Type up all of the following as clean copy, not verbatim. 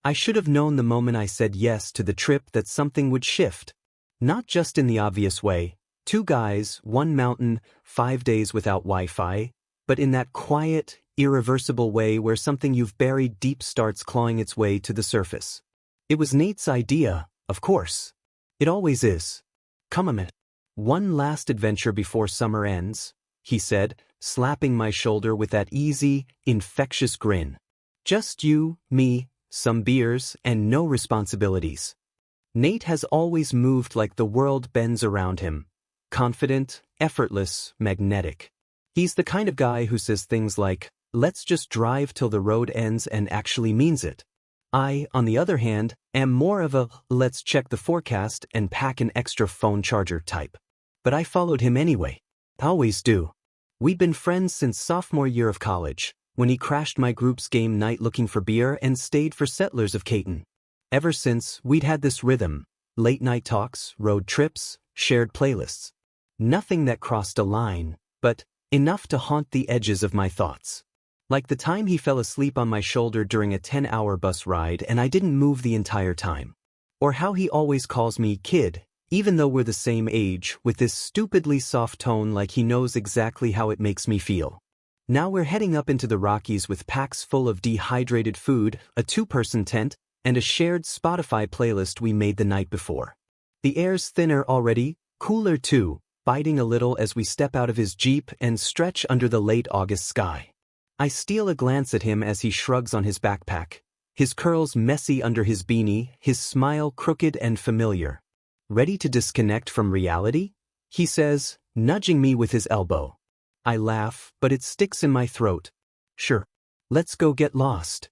I should have known the moment I said yes to the trip that something would shift. Not just in the obvious way, 2 guys, 1 mountain, 5 days without Wi-Fi, but in that quiet, irreversible way where something you've buried deep starts clawing its way to the surface. It was Nate's idea, of course. It always is. Come on, one last adventure before summer ends, he said, slapping my shoulder with that easy, infectious grin. Just you, me, some beers, and no responsibilities. Nate has always moved like the world bends around him. Confident, effortless, magnetic. He's the kind of guy who says things like, "Let's just drive till the road ends," and actually means it. I, on the other hand, am more of a "let's check the forecast and pack an extra phone charger" type. But I followed him anyway. Always do. We'd been friends since sophomore year of college, when he crashed my group's game night looking for beer and stayed for Settlers of Catan. Ever since, we'd had this rhythm: late night talks, road trips, shared playlists. Nothing that crossed a line, but enough to haunt the edges of my thoughts. Like the time he fell asleep on my shoulder during a 10-hour bus ride and I didn't move the entire time. Or how he always calls me kid, even though we're the same age, with this stupidly soft tone like he knows exactly how it makes me feel. Now we're heading up into the Rockies with packs full of dehydrated food, a 2-person tent, and a shared Spotify playlist we made the night before. The air's thinner already, cooler too, biting a little as we step out of his Jeep and stretch under the late August sky. I steal a glance at him as he shrugs on his backpack, his curls messy under his beanie, his smile crooked and familiar. "Ready to disconnect from reality?" he says, nudging me with his elbow. I laugh, but it sticks in my throat. Sure. Let's go get lost.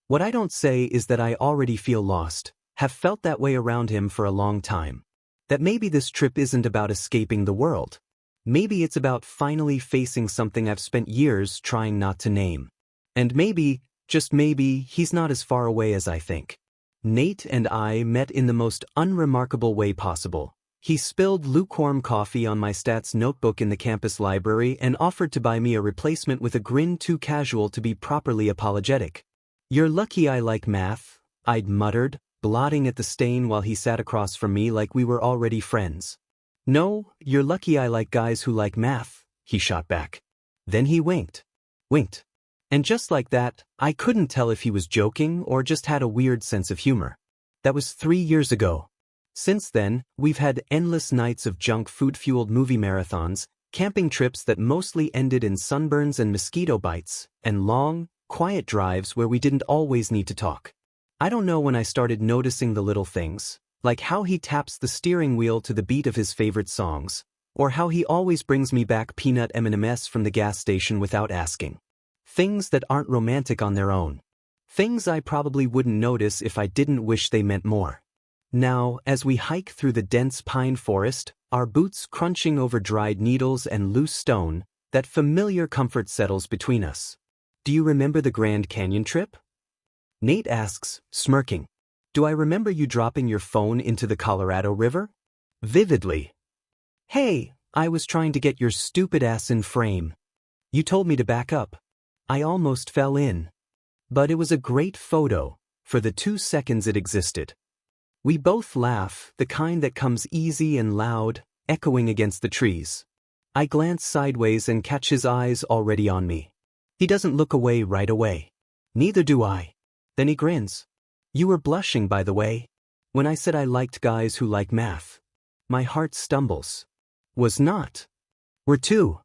What I don't say is that I already feel lost, have felt that way around him for a long time. That maybe this trip isn't about escaping the world. Maybe it's about finally facing something I've spent years trying not to name. And maybe, just maybe, he's not as far away as I think. Nate and I met in the most unremarkable way possible. He spilled lukewarm coffee on my stats notebook in the campus library and offered to buy me a replacement with a grin too casual to be properly apologetic. "You're lucky I like math," I'd muttered, blotting at the stain while he sat across from me like we were already friends. "No, you're lucky I like guys who like math," he shot back. Then he winked. Winked. And just like that, I couldn't tell if he was joking or just had a weird sense of humor. That was 3 years ago. Since then, we've had endless nights of junk food-fueled movie marathons, camping trips that mostly ended in sunburns and mosquito bites, and long, quiet drives where we didn't always need to talk. I don't know when I started noticing the little things, like how he taps the steering wheel to the beat of his favorite songs, or how he always brings me back peanut M&Ms from the gas station without asking. Things that aren't romantic on their own. Things I probably wouldn't notice if I didn't wish they meant more. Now, as we hike through the dense pine forest, our boots crunching over dried needles and loose stone, that familiar comfort settles between us. "Do you remember the Grand Canyon trip?" Nate asks, smirking. "Do I remember you dropping your phone into the Colorado River?" "Vividly." "Hey, I was trying to get your stupid ass in frame. You told me to back up. I almost fell in. But it was a great photo, for the 2 seconds it existed." We both laugh, the kind that comes easy and loud, echoing against the trees. I glance sideways and catch his eyes already on me. He doesn't look away right away. Neither do I. Then he grins. "You were blushing, by the way, when I said I liked guys who like math." My heart stumbles. "Was not. We're two."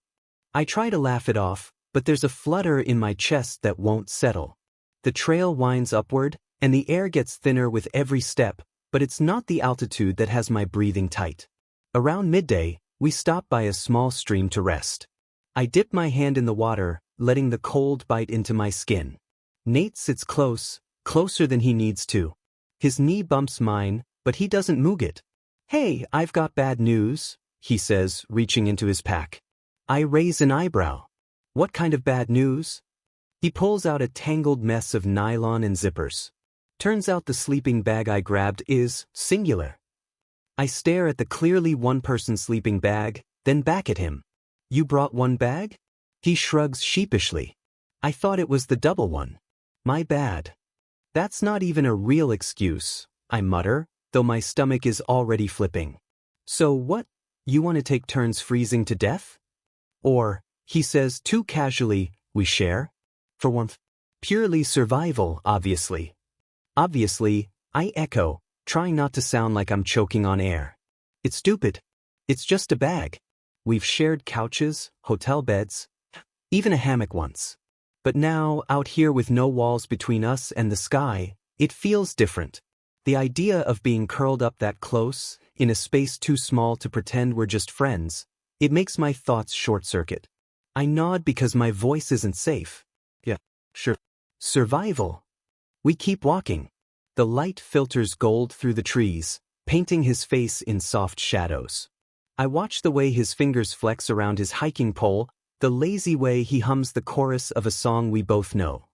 I try to laugh it off, but there's a flutter in my chest that won't settle. The trail winds upward, and the air gets thinner with every step, but it's not the altitude that has my breathing tight. Around midday, we stop by a small stream to rest. I dip my hand in the water, letting the cold bite into my skin. Nate sits close, closer than he needs to. His knee bumps mine, but he doesn't moog it. "Hey, I've got bad news," he says, reaching into his pack. I raise an eyebrow. "What kind of bad news?" He pulls out a tangled mess of nylon and zippers. Turns out the sleeping bag I grabbed is singular. I stare at the clearly one-person sleeping bag, then back at him. "You brought one bag?" He shrugs sheepishly. "I thought it was the double one." "My bad." That's not even a real excuse, I mutter, though my stomach is already flipping. So what? You want to take turns freezing to death? Or, he says too casually, we share? For warmth. Purely survival, obviously. Obviously, I echo, trying not to sound like I'm choking on air. It's stupid. It's just a bag. We've shared couches, hotel beds, even a hammock once. But now, out here with no walls between us and the sky, it feels different. The idea of being curled up that close, in a space too small to pretend we're just friends, it makes my thoughts short-circuit. I nod because my voice isn't safe. Yeah, sure. Survival. We keep walking. The light filters gold through the trees, painting his face in soft shadows. I watch the way his fingers flex around his hiking pole, the lazy way he hums the chorus of a song we both know.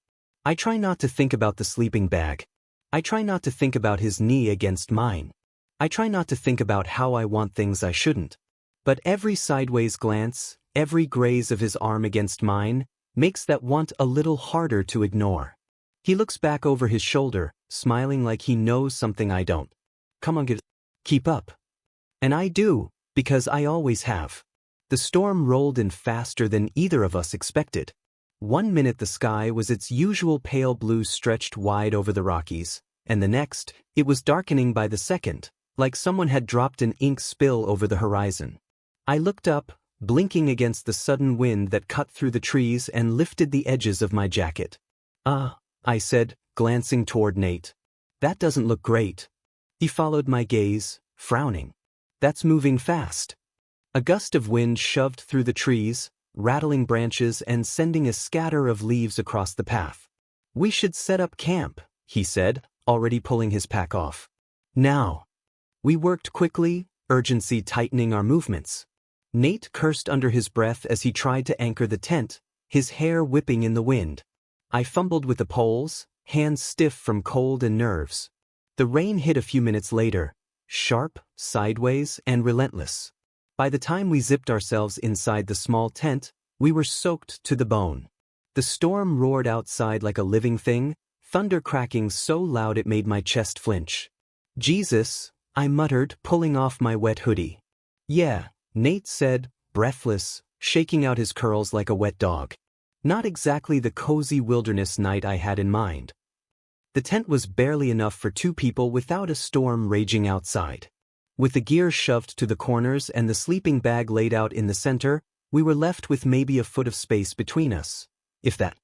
I try not to think about the sleeping bag. I try not to think about his knee against mine. I try not to think about how I want things I shouldn't. But every sideways glance, every graze of his arm against mine, makes that want a little harder to ignore. He looks back over his shoulder, smiling like he knows something I don't. Come on, keep up. And I do, because I always have. The storm rolled in faster than either of us expected. 1 minute the sky was its usual pale blue stretched wide over the Rockies, and the next, it was darkening by the second, like someone had dropped an ink spill over the horizon. I looked up, blinking against the sudden wind that cut through the trees and lifted the edges of my jacket. I said, glancing toward Nate. That doesn't look great. He followed my gaze, frowning. That's moving fast. A gust of wind shoved through the trees, rattling branches and sending a scatter of leaves across the path. We should set up camp, he said, already pulling his pack off. Now. We worked quickly, urgency tightening our movements. Nate cursed under his breath as he tried to anchor the tent, his hair whipping in the wind. I fumbled with the poles, hands stiff from cold and nerves. The rain hit a few minutes later, sharp, sideways, and relentless. By the time we zipped ourselves inside the small tent, we were soaked to the bone. The storm roared outside like a living thing, thunder cracking so loud it made my chest flinch. Jesus, I muttered, pulling off my wet hoodie. Yeah, Nate said, breathless, shaking out his curls like a wet dog. Not exactly the cozy wilderness night I had in mind. The tent was barely enough for 2 people without a storm raging outside. With the gear shoved to the corners and the sleeping bag laid out in the center, we were left with maybe a foot of space between us, if that.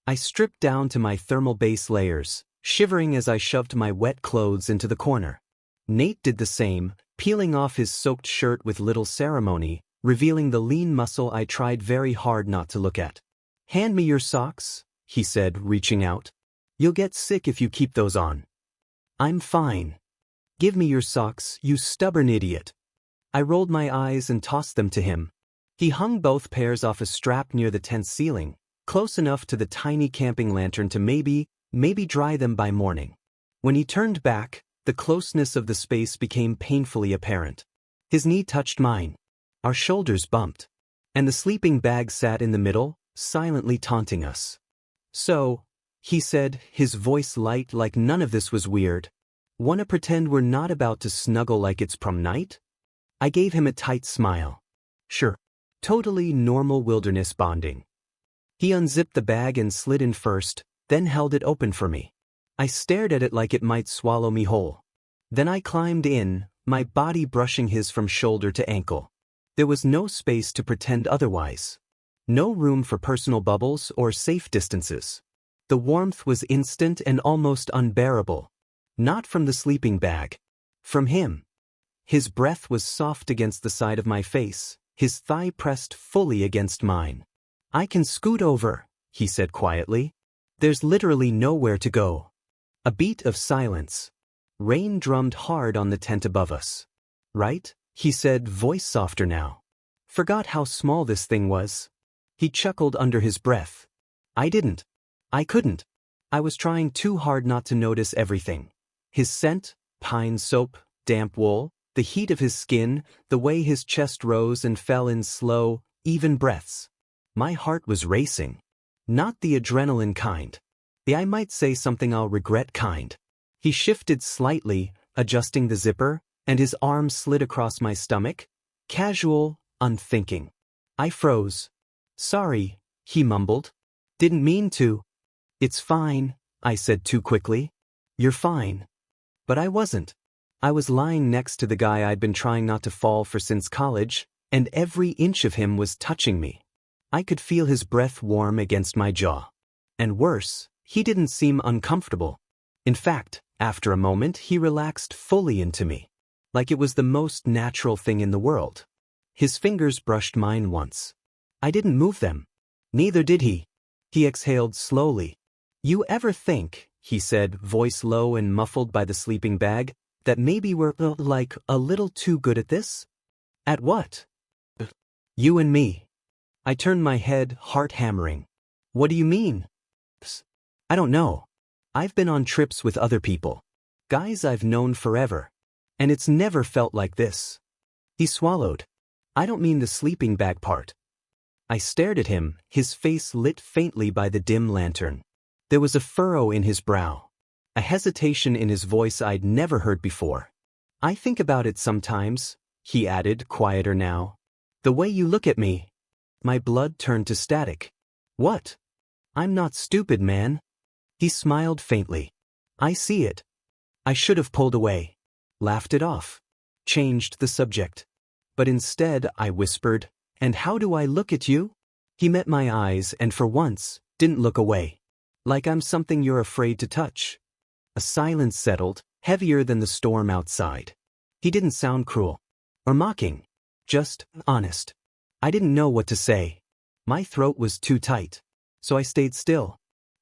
I stripped down to my thermal base layers, shivering as I shoved my wet clothes into the corner. Nate did the same, peeling off his soaked shirt with little ceremony, revealing the lean muscle I tried very hard not to look at. Hand me your socks, he said, reaching out. You'll get sick if you keep those on. I'm fine. Give me your socks, you stubborn idiot. I rolled my eyes and tossed them to him. He hung both pairs off a strap near the tent's ceiling, close enough to the tiny camping lantern to maybe dry them by morning. When he turned back, the closeness of the space became painfully apparent. His knee touched mine. Our shoulders bumped. And the sleeping bag sat in the middle, silently taunting us. So, he said, his voice light like none of this was weird. Wanna pretend we're not about to snuggle like it's prom night? I gave him a tight smile. Sure. Totally normal wilderness bonding. He unzipped the bag and slid in first, then held it open for me. I stared at it like it might swallow me whole. Then I climbed in, my body brushing his from shoulder to ankle. There was no space to pretend otherwise. No room for personal bubbles or safe distances. The warmth was instant and almost unbearable. Not from the sleeping bag. From him. His breath was soft against the side of my face, his thigh pressed fully against mine. I can scoot over, he said quietly. There's literally nowhere to go. A beat of silence. Rain drummed hard on the tent above us. Right? He said, voice softer now. Forgot how small this thing was. He chuckled under his breath. I didn't. I couldn't. I was trying too hard not to notice everything. His scent, pine soap, damp wool, the heat of his skin, the way his chest rose and fell in slow, even breaths. My heart was racing. Not the adrenaline kind. The I might say something I'll regret kind. He shifted slightly, adjusting the zipper, and his arm slid across my stomach. Casual, unthinking. I froze. Sorry, he mumbled. Didn't mean to. It's fine, I said too quickly. You're fine. But I wasn't. I was lying next to the guy I'd been trying not to fall for since college, and every inch of him was touching me. I could feel his breath warm against my jaw. And worse, he didn't seem uncomfortable. In fact, after a moment he relaxed fully into me, like it was the most natural thing in the world. His fingers brushed mine once. I didn't move them. Neither did he. He exhaled slowly. You ever think, he said, voice low and muffled by the sleeping bag, that maybe we're, like, a little too good at this? At what? You and me. I turned my head, heart hammering. What do you mean? I don't know. I've been on trips with other people. Guys I've known forever. And it's never felt like this. He swallowed. I don't mean the sleeping bag part. I stared at him, his face lit faintly by the dim lantern. There was a furrow in his brow, a hesitation in his voice I'd never heard before. I think about it sometimes, he added, quieter now. The way you look at me. My blood turned to static. What? I'm not stupid, man. He smiled faintly. I see it. I should have pulled away, laughed it off, changed the subject. But instead, I whispered, and how do I look at you? He met my eyes and for once, didn't look away. Like I'm something you're afraid to touch. A silence settled, heavier than the storm outside. He didn't sound cruel or mocking, just honest. I didn't know what to say. My throat was too tight, so I stayed still.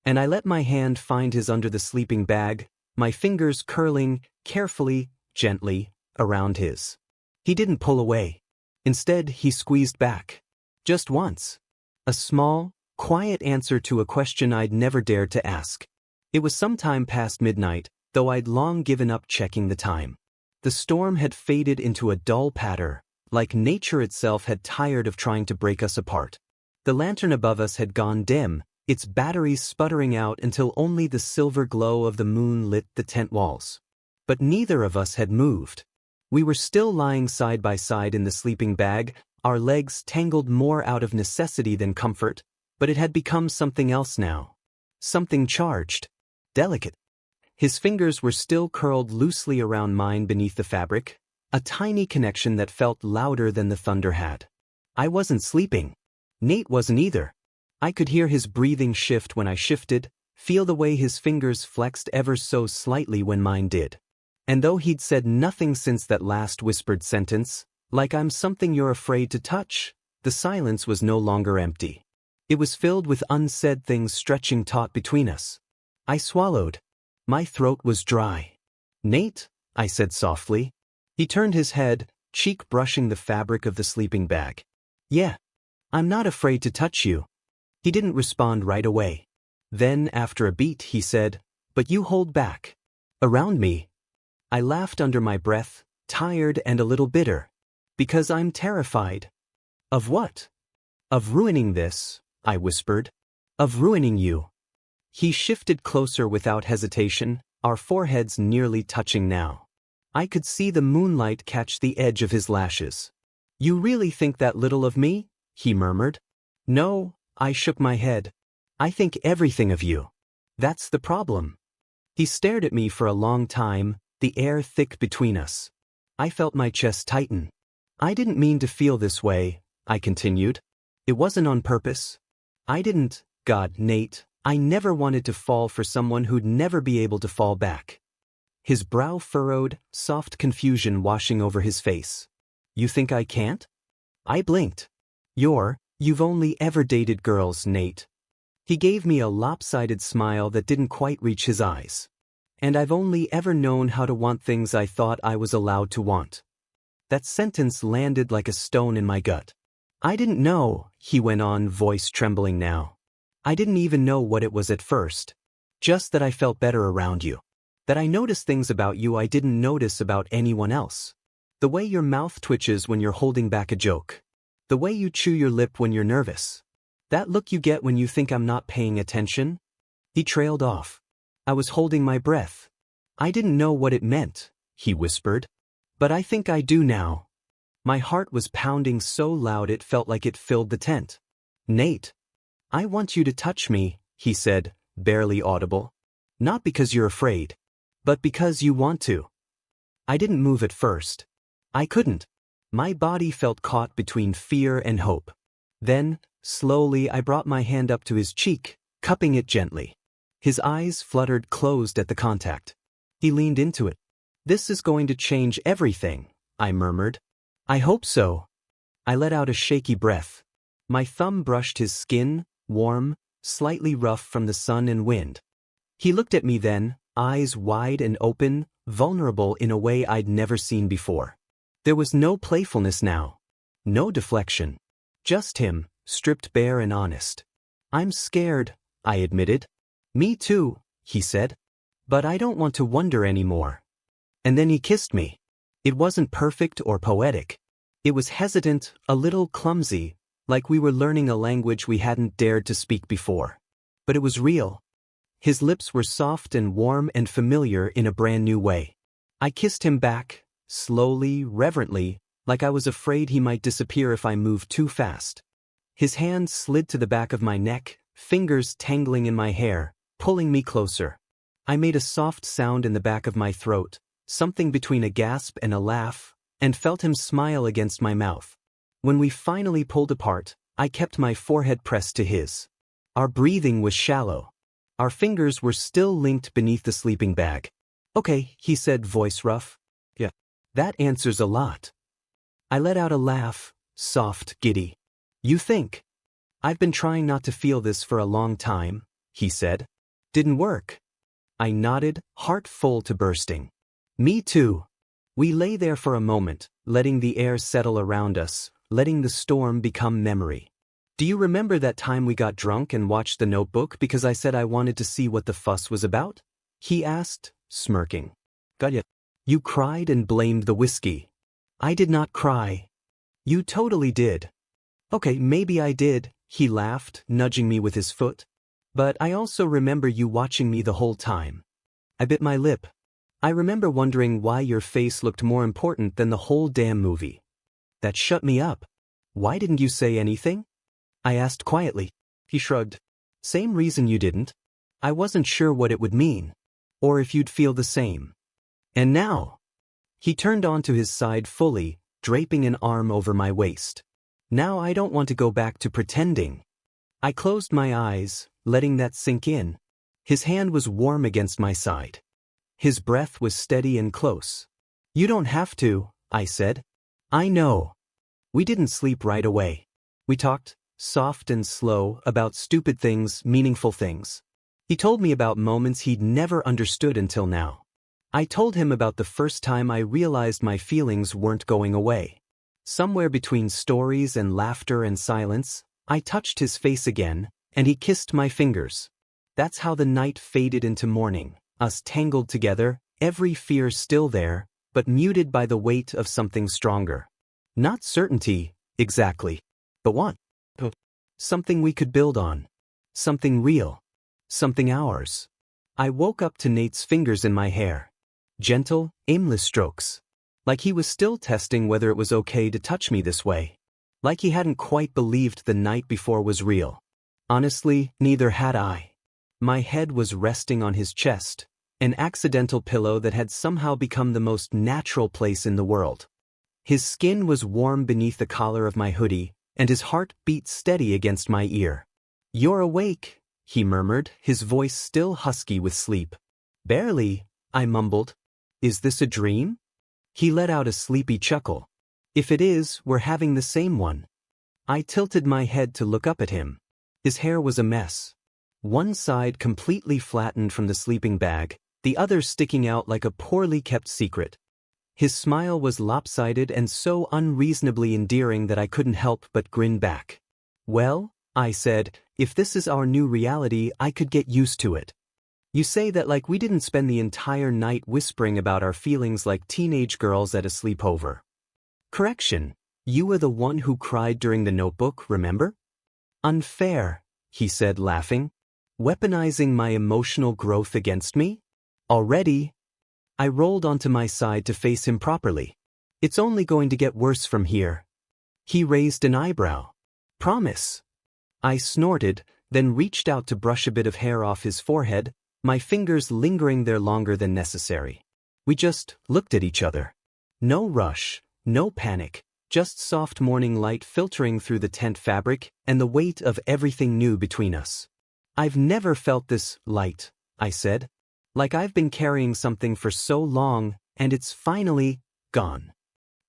And I let my hand find his under the sleeping bag, my fingers curling, carefully, gently, around his. He didn't pull away. Instead, he squeezed back. Just once. A small, quiet answer to a question I'd never dared to ask. It was some time past midnight, though I'd long given up checking the time. The storm had faded into a dull patter, like nature itself had tired of trying to break us apart. The lantern above us had gone dim, its batteries sputtering out until only the silver glow of the moon lit the tent walls. But neither of us had moved. We were still lying side by side in the sleeping bag, our legs tangled more out of necessity than comfort, but it had become something else now. Something charged. Delicate. His fingers were still curled loosely around mine beneath the fabric, a tiny connection that felt louder than the thunder had. I wasn't sleeping. Nate wasn't either. I could hear his breathing shift when I shifted, feel the way his fingers flexed ever so slightly when mine did. And though he'd said nothing since that last whispered sentence, like I'm something you're afraid to touch, the silence was no longer empty. It was filled with unsaid things stretching taut between us. I swallowed. My throat was dry. Nate, I said softly. He turned his head, cheek brushing the fabric of the sleeping bag. Yeah. I'm not afraid to touch you. He didn't respond right away. Then, after a beat, he said, but you hold back. Around me. I laughed under my breath, tired and a little bitter. Because I'm terrified. Of what? Of ruining this, I whispered. Of ruining you. He shifted closer without hesitation, our foreheads nearly touching now. I could see the moonlight catch the edge of his lashes. You really think that little of me? He murmured. No, I shook my head. I think everything of you. That's the problem. He stared at me for a long time, the air thick between us. I felt my chest tighten. I didn't mean to feel this way, I continued. It wasn't on purpose. I didn't, God, Nate, I never wanted to fall for someone who'd never be able to fall back. His brow furrowed, soft confusion washing over his face. You think I can't? I blinked. You've only ever dated girls, Nate. He gave me a lopsided smile that didn't quite reach his eyes. And I've only ever known how to want things I thought I was allowed to want. That sentence landed like a stone in my gut. I didn't know, he went on, voice trembling now. I didn't even know what it was at first. Just that I felt better around you. That I noticed things about you I didn't notice about anyone else. The way your mouth twitches when you're holding back a joke. The way you chew your lip when you're nervous. That look you get when you think I'm not paying attention. He trailed off. I was holding my breath. I didn't know what it meant, he whispered. But I think I do now. My heart was pounding so loud it felt like it filled the tent. Nate, I want you to touch me, he said, barely audible. Not because you're afraid, but because you want to. I didn't move at first. I couldn't. My body felt caught between fear and hope. Then, slowly I brought my hand up to his cheek, cupping it gently. His eyes fluttered closed at the contact. He leaned into it. This is going to change everything, I murmured. I hope so. I let out a shaky breath. My thumb brushed his skin, warm, slightly rough from the sun and wind. He looked at me then, eyes wide and open, vulnerable in a way I'd never seen before. There was no playfulness now. No deflection. Just him, stripped bare and honest. I'm scared, I admitted. Me too, he said. But I don't want to wonder anymore. And then he kissed me. It wasn't perfect or poetic. It was hesitant, a little clumsy, like we were learning a language we hadn't dared to speak before. But it was real. His lips were soft and warm and familiar in a brand new way. I kissed him back, slowly, reverently, like I was afraid he might disappear if I moved too fast. His hand slid to the back of my neck, fingers tangling in my hair, pulling me closer. I made a soft sound in the back of my throat, something between a gasp and a laugh, and felt him smile against my mouth. When we finally pulled apart, I kept my forehead pressed to his. Our breathing was shallow. Our fingers were still linked beneath the sleeping bag. Okay, he said, voice rough. Yeah. That answers a lot. I let out a laugh, soft, giddy. You think? I've been trying not to feel this for a long time, he said. Didn't work. I nodded, heart full to bursting. Me too. We lay there for a moment, letting the air settle around us, letting the storm become memory. Do you remember that time we got drunk and watched The Notebook because I said I wanted to see what the fuss was about? He asked, smirking. Got ya. You cried and blamed the whiskey. I did not cry. You totally did. Okay, maybe I did, he laughed, nudging me with his foot. But I also remember you watching me the whole time. I bit my lip. I remember wondering why your face looked more important than the whole damn movie. That shut me up. Why didn't you say anything? I asked quietly. He shrugged. Same reason you didn't. I wasn't sure what it would mean. Or if you'd feel the same. And now? He turned onto his side fully, draping an arm over my waist. Now I don't want to go back to pretending. I closed my eyes, letting that sink in. His hand was warm against my side. His breath was steady and close. You don't have to, I said. I know. We didn't sleep right away. We talked, soft and slow, about stupid things, meaningful things. He told me about moments he'd never understood until now. I told him about the first time I realized my feelings weren't going away. Somewhere between stories and laughter and silence, I touched his face again, and he kissed my fingers. That's how the night faded into morning, us tangled together, every fear still there, but muted by the weight of something stronger. Not certainty, exactly. But what? Something we could build on. Something real. Something ours. I woke up to Nate's fingers in my hair. Gentle, aimless strokes. Like he was still testing whether it was okay to touch me this way. Like he hadn't quite believed the night before was real. Honestly, neither had I. My head was resting on his chest, an accidental pillow that had somehow become the most natural place in the world. His skin was warm beneath the collar of my hoodie, and his heart beat steady against my ear. You're awake, he murmured, his voice still husky with sleep. Barely, I mumbled. Is this a dream? He let out a sleepy chuckle. If it is, we're having the same one. I tilted my head to look up at him. His hair was a mess. One side completely flattened from the sleeping bag, the other sticking out like a poorly kept secret. His smile was lopsided and so unreasonably endearing that I couldn't help but grin back. Well, I said, if this is our new reality, I could get used to it. You say that like we didn't spend the entire night whispering about our feelings like teenage girls at a sleepover. Correction, you were the one who cried during The Notebook, remember? Unfair, he said, laughing. Weaponizing my emotional growth against me? Already? I rolled onto my side to face him properly. It's only going to get worse from here. He raised an eyebrow. Promise. I snorted, then reached out to brush a bit of hair off his forehead, my fingers lingering there longer than necessary. We just looked at each other. No rush, no panic, just soft morning light filtering through the tent fabric and the weight of everything new between us. I've never felt this light, I said. Like I've been carrying something for so long, and it's finally gone.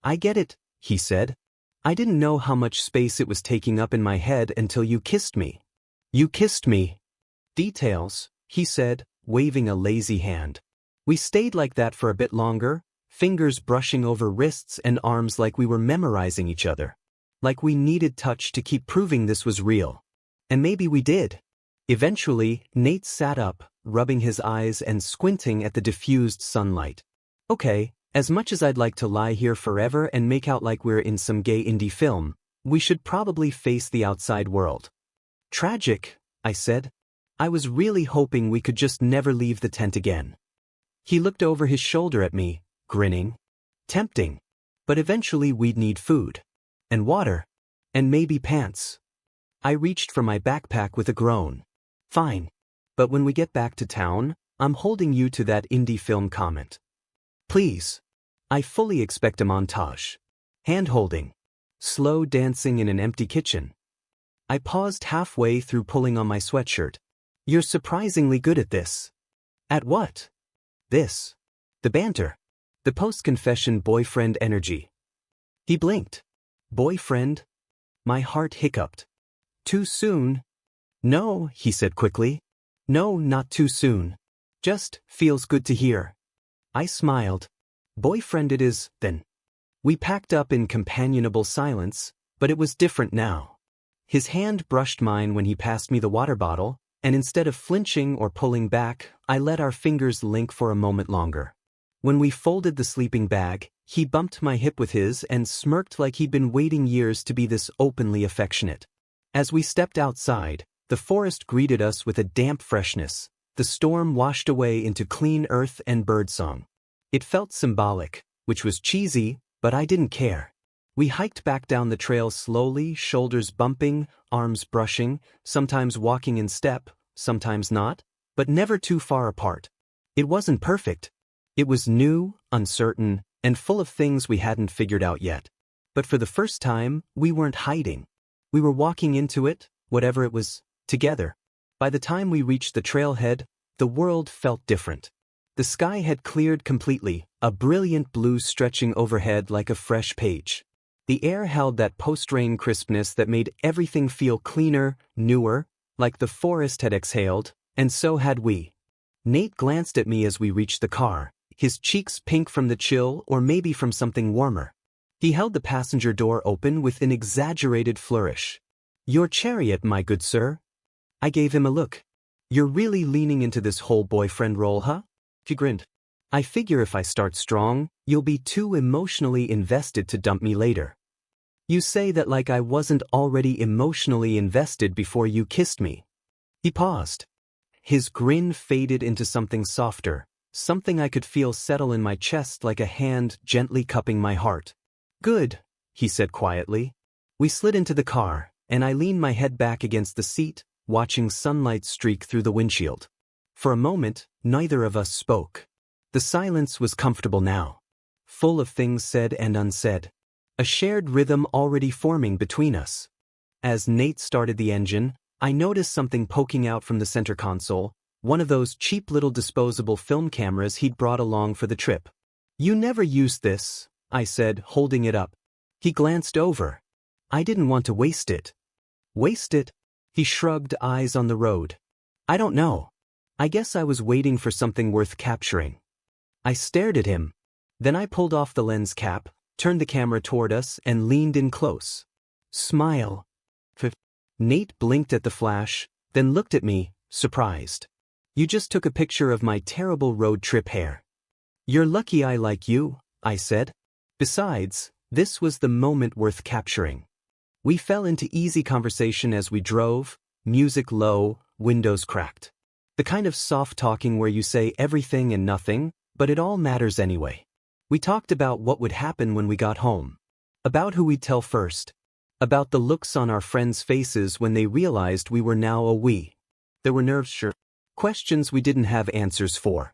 I get it, he said. I didn't know how much space it was taking up in my head until you kissed me. You kissed me. Details, he said, waving a lazy hand. We stayed like that for a bit longer, fingers brushing over wrists and arms like we were memorizing each other. Like we needed touch to keep proving this was real. And maybe we did. Eventually, Nate sat up, rubbing his eyes and squinting at the diffused sunlight. Okay, as much as I'd like to lie here forever and make out like we're in some gay indie film, we should probably face the outside world. Tragic, I said. I was really hoping we could just never leave the tent again. He looked over his shoulder at me, grinning. Tempting. But eventually we'd need food. And water. And maybe pants. I reached for my backpack with a groan. Fine. But when we get back to town, I'm holding you to that indie film comment. Please. I fully expect a montage. Hand-holding. Slow dancing in an empty kitchen. I paused halfway through pulling on my sweatshirt. You're surprisingly good at this. At what? This. The banter. The post-confession boyfriend energy. He blinked. Boyfriend? My heart hiccuped. Too soon? No, he said quickly. No, not too soon. Just feels good to hear. I smiled. Boyfriend it is, then. We packed up in companionable silence, but it was different now. His hand brushed mine when he passed me the water bottle, and instead of flinching or pulling back, I let our fingers link for a moment longer. When we folded the sleeping bag, he bumped my hip with his and smirked like he'd been waiting years to be this openly affectionate. As we stepped outside, the forest greeted us with a damp freshness. The storm washed away into clean earth and birdsong. It felt symbolic, which was cheesy, but I didn't care. We hiked back down the trail slowly, shoulders bumping, arms brushing, sometimes walking in step, sometimes not, but never too far apart. It wasn't perfect. It was new, uncertain, and full of things we hadn't figured out yet. But for the first time, we weren't hiding. We were walking into it, whatever it was, together. By the time we reached the trailhead, the world felt different. The sky had cleared completely, a brilliant blue stretching overhead like a fresh page. The air held that post-rain crispness that made everything feel cleaner, newer, like the forest had exhaled, and so had we. Nate glanced at me as we reached the car, his cheeks pink from the chill or maybe from something warmer. He held the passenger door open with an exaggerated flourish. Your chariot, my good sir. I gave him a look. You're really leaning into this whole boyfriend role, huh? He grinned. I figure if I start strong, you'll be too emotionally invested to dump me later. You say that like I wasn't already emotionally invested before you kissed me. He paused. His grin faded into something softer, something I could feel settle in my chest like a hand gently cupping my heart. Good, he said quietly. We slid into the car, and I leaned my head back against the seat, watching sunlight streak through the windshield. For a moment, neither of us spoke. The silence was comfortable now, full of things said and unsaid. A shared rhythm already forming between us. As Nate started the engine, I noticed something poking out from the center console, one of those cheap little disposable film cameras he'd brought along for the trip. You never used this, I said, holding it up. He glanced over. I didn't want to waste it. Waste it? He shrugged, eyes on the road. I don't know. I guess I was waiting for something worth capturing. I stared at him. Then I pulled off the lens cap, turned the camera toward us, and leaned in close. Smile. Nate blinked at the flash, then looked at me, surprised. You just took a picture of my terrible road trip hair. You're lucky I like you, I said. Besides, this was the moment worth capturing. We fell into easy conversation as we drove, music low, windows cracked. The kind of soft talking where you say everything and nothing, but it all matters anyway. We talked about what would happen when we got home. About who we'd tell first. About the looks on our friends' faces when they realized we were now a we. There were nerve-sure questions we didn't have answers for.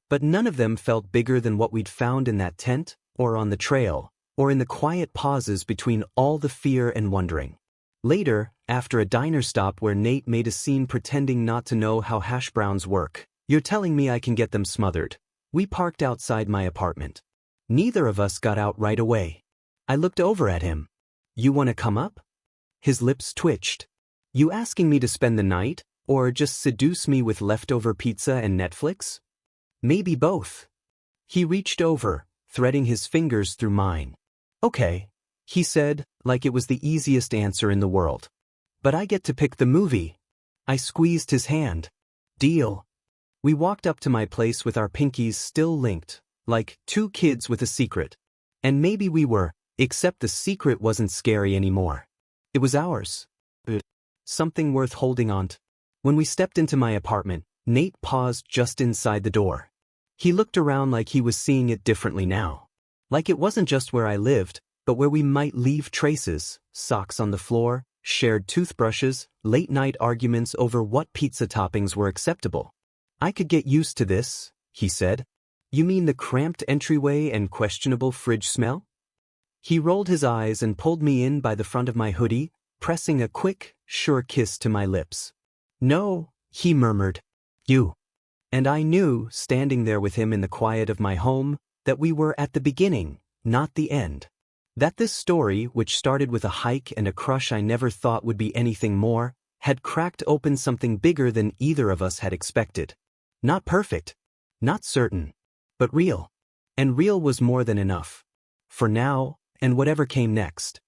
But none of them felt bigger than what we'd found in that tent, or on the trail, or in the quiet pauses between all the fear and wondering. Later, after a diner stop where Nate made a scene pretending not to know how hash browns work, "You're telling me I can get them smothered," we parked outside my apartment. Neither of us got out right away. I looked over at him. "You want to come up?" His lips twitched. "You asking me to spend the night, or just seduce me with leftover pizza and Netflix?" "Maybe both." He reached over, threading his fingers through mine. "Okay," he said, like it was the easiest answer in the world. "But I get to pick the movie." I squeezed his hand. "Deal." We walked up to my place with our pinkies still linked, like two kids with a secret. And maybe we were, except the secret wasn't scary anymore. It was ours. Something worth holding on to. When we stepped into my apartment, Nate paused just inside the door. He looked around like he was seeing it differently now. Like it wasn't just where I lived, but where we might leave traces: socks on the floor, shared toothbrushes, late-night arguments over what pizza toppings were acceptable. "I could get used to this," he said. "You mean the cramped entryway and questionable fridge smell?" He rolled his eyes and pulled me in by the front of my hoodie, pressing a quick, sure kiss to my lips. "No," he murmured. "You." And I knew, standing there with him in the quiet of my home, that we were at the beginning, not the end. That this story, which started with a hike and a crush I never thought would be anything more, had cracked open something bigger than either of us had expected. Not perfect, not certain, but real. And real was more than enough. For now, and whatever came next.